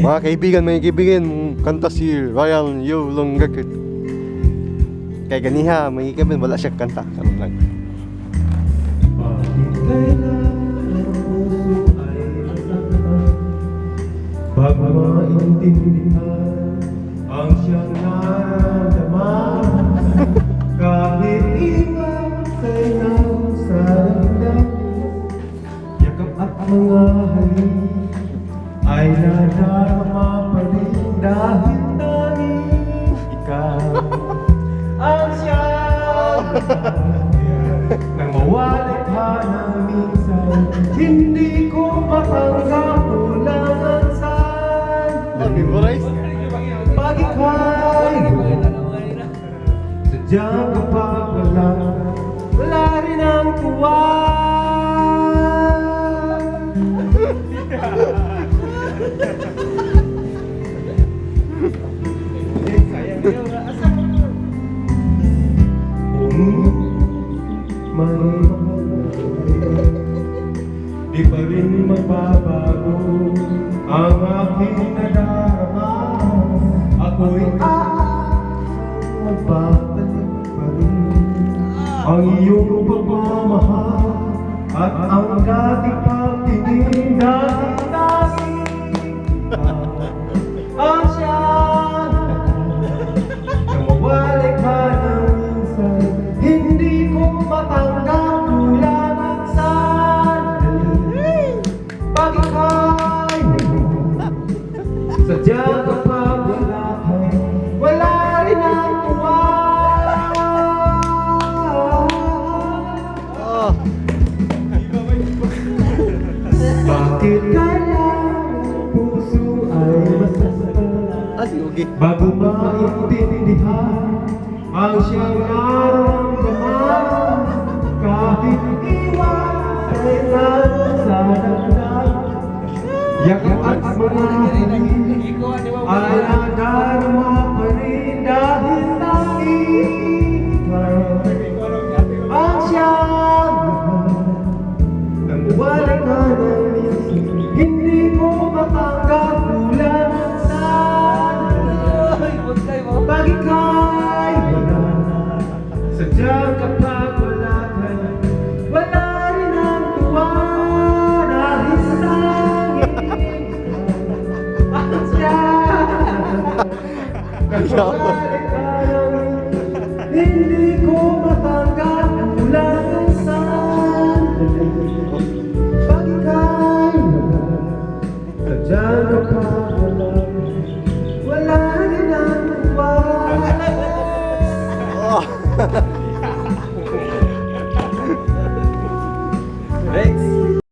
Mga kaibigan, kanta si Ryan Yulonggakit. Kay ganiha, may kaibigan, wala siya kanta. Ano lang. Pag maintindihan ang siyang nararamdaman, kahit iwan sa'y nasa damdamin, yakap at mga halik ay nadarama pa rin dahil tanging ikaw ang siyang nang mawalikha ng minsan, hindi ko matanggap kulangan saan. Memorize? Pag ika'y sadyang kapag wala rin ang tuwa. Di pa rin magbabago ang aking nadarama. Ako'y magbabalik pa rin ang iyong pagmamahal at ang dati pagtingin dati ang siyang na mawali ka ng minsan, hindi ko matanggap kulangan sandali. Pag ika'y sadyang kapag wala rin ang tuwa. Bakit kaya ang puso ay masasaktan Sige. bago maintindihan ang siyang nararamdaman, kahit iwan ay nasa damdamin, yakap at mga halik ay nadarama pa rin dahil tanging ikaw ang siyang nang wala ka ng minsan, hindi ko matanggap kulangan sandali. Pag ika'y sadyang kapag wala ka, wala rin ang tuwa dahil tanging ang siyang nang wala ka ng hindi ko matanggap kulangan sandali. Pag ika'y sadyang kapag